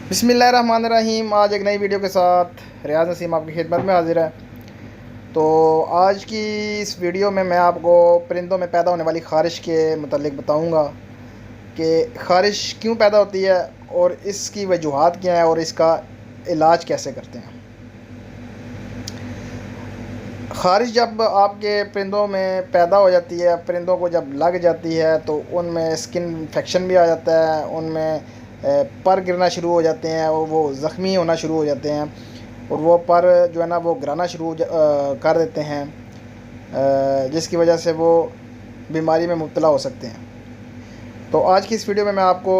बिस्मिल्लाहिर्रहमानिर्रहीम। आज एक नई वीडियो के साथ रियाज नसीम आपकी खिदमत में हाजिर है। तो आज की इस वीडियो में मैं आपको परिंदों में पैदा होने वाली ख़ारिश के मतलब बताऊंगा कि ख़ारिश क्यों पैदा होती है और इसकी वजूहात क्या है और इसका इलाज कैसे करते हैं। ख़ारिश जब आपके परिंदों में पैदा हो जाती है, परिंदों को जब लग जाती है तो उनमें स्किन इन्फेक्शन भी आ जाता है, उनमें पर गिरना शुरू हो जाते हैं और वो ज़ख्मी होना शुरू हो जाते हैं और वो पर जो है ना वो गिराना शुरू कर देते हैं, जिसकी वजह से वो बीमारी में मुब्तला हो सकते हैं। तो आज की इस वीडियो में मैं आपको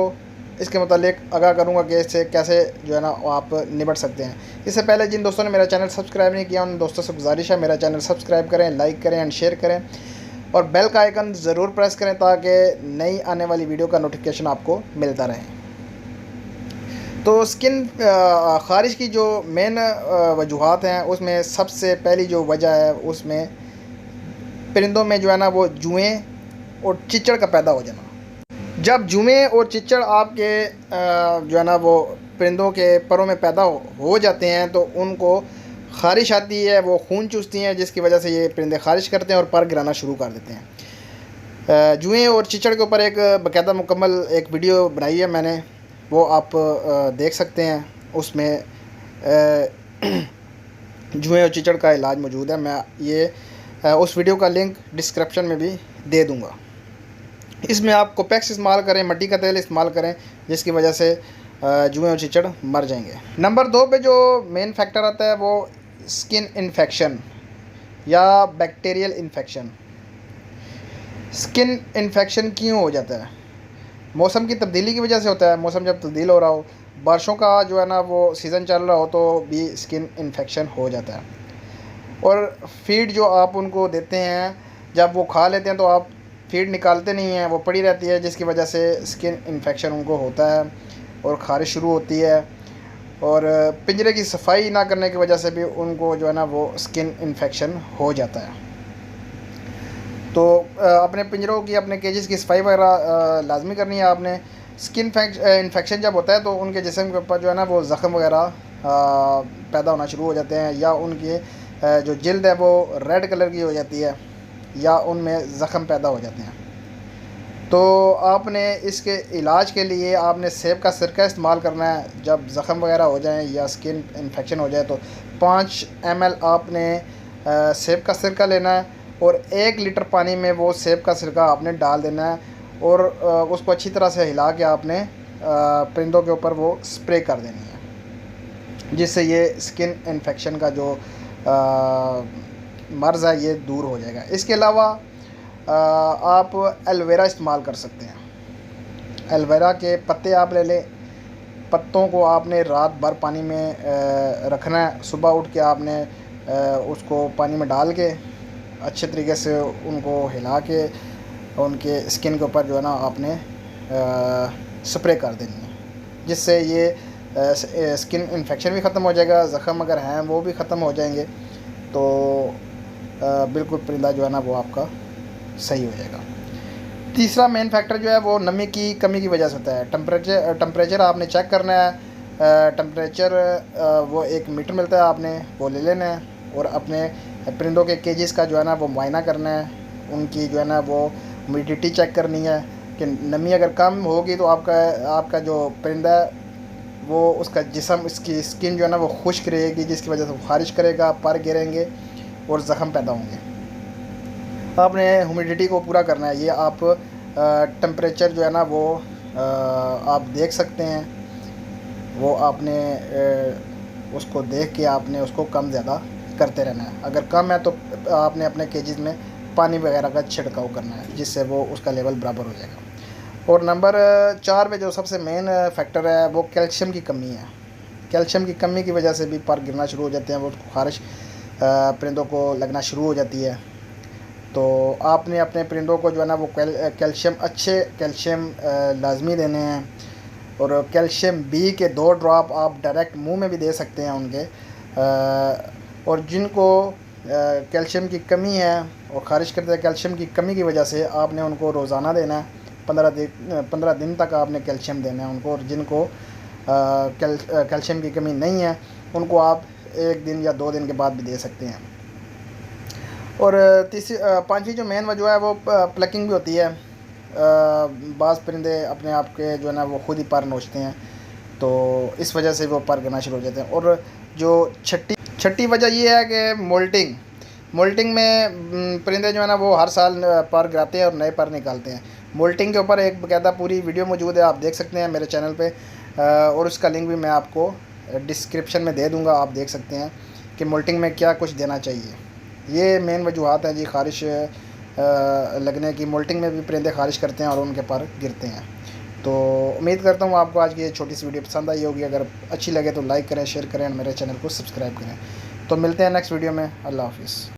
इसके मुतालिक आगाह करूँगा कि इससे कैसे जो है ना आप निपट सकते हैं। इससे पहले जिन दोस्तों ने मेरा चैनल सब्सक्राइब नहीं किया उन दोस्तों से गुजारिश है मेरा चैनल सब्सक्राइब करें, लाइक करें एंड शेयर करें और बेल का आइकन ज़रूर प्रेस करें ताकि नई आने वाली वीडियो का नोटिफिकेशन आपको मिलता रहे। तो स्किन ख़ारिश की जो मेन वजूहात हैं उसमें सबसे पहली जो वजह है उसमें परिंदों में जो है ना वो जुएँ और चिचड़ का पैदा हो जाना। जब जुएँ और चिचड़ आपके जो है ना वो परिंदों के परों में पैदा हो जाते हैं तो उनको ख़ारिश आती है, वो खून चूसती हैं, जिसकी वजह से ये परिंदे ख़ारिश करते हैं और पर गिराना शुरू कर देते हैं। जुएँ और चिचड़ के ऊपर एक बाकायदा मुकम्मल एक वीडियो बनाई है मैंने, वो आप देख सकते हैं। उसमें जुएँ और चिचड़ का इलाज मौजूद है। मैं ये उस वीडियो का लिंक डिस्क्रिप्शन में भी दे दूँगा। इसमें आप कोपेक्स इस्तेमाल करें, मट्टी का तेल इस्तेमाल करें, जिसकी वजह से जुएँ और चिचड़ मर जाएंगे। नंबर 2 पे जो मेन फैक्टर आता है वो स्किन इन्फेक्शन या बैक्टीरियल इन्फेक्शन। स्किन इन्फेक्शन क्यों हो जाता है? मौसम की तब्दीली की वजह से होता है। मौसम जब तब्दील हो रहा हो, बारिशों का जो है ना वो सीज़न चल रहा हो तो भी स्किन इन्फेक्शन हो जाता है। और फीड जो आप उनको देते हैं, जब वो खा लेते हैं तो आप फीड निकालते नहीं हैं, वो पड़ी रहती है, जिसकी वजह से स्किन इन्फेक्शन उनको होता है और ख़ारिश शुरू होती है। और पिंजरे की सफाई ना करने की वजह से भी उनको जो है ना वो स्किन इन्फेक्शन हो जाता है। तो अपने पिंजरों की, अपने केजेस की सफाई वगैरह लाजमी करनी है आपने। स्किन इन्फेक्शन जब होता है तो उनके जिस्म के ऊपर जो है ना वो ज़ख़म वगैरह पैदा होना शुरू हो जाते हैं, या उनकी जो जिल्द है वो रेड कलर की हो जाती है, या उनमें ज़ख़म पैदा हो जाते हैं। तो आपने इसके इलाज के लिए आपने सेब का सिरका इस्तेमाल करना है। जब ज़ख़म वगैरह हो जाए या स्किन इन्फेक्शन हो जाए तो 5 ml आपने सेब का सिरका लेना है और 1 लीटर पानी में वो सेब का सिरका आपने डाल देना है और उसको अच्छी तरह से हिला के आपने परिंदों के ऊपर वो स्प्रे कर देनी है, जिससे ये स्किन इन्फेक्शन का जो मर्ज़ है ये दूर हो जाएगा। इसके अलावा आप एलोवेरा इस्तेमाल कर सकते हैं। एलोवेरा के पत्ते आप ले लें, पत्तों को आपने रात भर पानी में रखना है। सुबह उठ के आपने उसको पानी में डाल के अच्छे तरीके से उनको हिला के उनके स्किन के ऊपर जो है ना आपने स्प्रे कर देनी है, जिससे ये स्किन इन्फेक्शन भी ख़त्म हो जाएगा, ज़ख़म अगर हैं वो भी ख़त्म हो जाएंगे। तो बिल्कुल परिंदा जो है ना वो आपका सही हो जाएगा। तीसरा मेन फैक्टर जो है वो नमी की कमी की वजह से होता है। टेम्परेचर आपने चेक करना है। टेम्परेचर वो 1 मीटर मिलता है, आपने वो ले लेना है और अपने परिंदों के केजेस का जो है ना वो मुआयना करना है। उनकी जो है ना वो ह्यूमिडिटी चेक करनी है कि नमी अगर कम होगी तो आपका जो परिंदा है वो उसका जिस्म, इसकी स्किन जो है ना वो खुश्क रहेगी, जिसकी वजह से वो ख़ारिश करेगा, पर गिरेंगे और ज़ख़म पैदा होंगे। आपने ह्यूमिडिटी को पूरा करना है। ये आप टेम्परेचर जो है ना वो आप देख सकते हैं, वो आपने उसको देख के आपने उसको कम ज़्यादा करते रहना है। अगर कम है तो आपने अपने केजेस में पानी वगैरह का छिड़काव करना है, जिससे वो उसका लेवल बराबर हो जाएगा। और नंबर 4 पे जो सबसे मेन फैक्टर है वो कैल्शियम की कमी है। कैल्शियम की कमी की वजह से भी पर गिरना शुरू हो जाते हैं, वो ख़ारिश परिंदों को लगना शुरू हो जाती है। तो आपने अपने परिंदों को जो है ना वो कैल्शियम, अच्छे कैल्शियम लाजमी देने हैं। और कैल्शियम बी के 2 ड्रॉप आप डायरेक्ट मुंह में भी दे सकते हैं उनके। और जिनको कैल्शियम की कमी है और ख़ारिश करते हैं कैल्शियम की कमी की वजह से, आपने उनको रोज़ाना देना है। 15 दिन तक आपने कैल्शियम देना है उनको। और जिनको कैल्शियम की कमी नहीं है, उनको आप 1 दिन या 2 दिन के बाद भी दे सकते हैं। और पांचवी जो मेन वजह है वो प्लकिंग भी होती है। बाज़ परिंदे अपने आप के जो है ना वो खुद ही पर नोचते हैं, तो इस वजह से वो पर गिरना शुरू हो जाते हैं। और जो छठी वजह ये है कि मोल्टिंग में परिंदे जो है ना वो हर साल पर गिराते हैं और नए पर निकालते हैं। मोल्टिंग के ऊपर एक बाकायदा पूरी वीडियो मौजूद है, आप देख सकते हैं मेरे चैनल पे, और उसका लिंक भी मैं आपको डिस्क्रिप्शन में दे दूंगा। आप देख सकते हैं कि मोल्टिंग में क्या कुछ देना चाहिए। ये मेन वजूहत हैं जी ख़ारिश लगने की। मोल्टिंग में भी परिंदे ख़ारिश करते हैं और उनके पर गिरते हैं। तो उम्मीद करता हूँ आपको आज की ये छोटी सी वीडियो पसंद आई होगी। अगर अच्छी लगे तो लाइक करें, शेयर करें और मेरे चैनल को सब्सक्राइब करें। तो मिलते हैं नेक्स्ट वीडियो में। अल्लाह हाफिज़।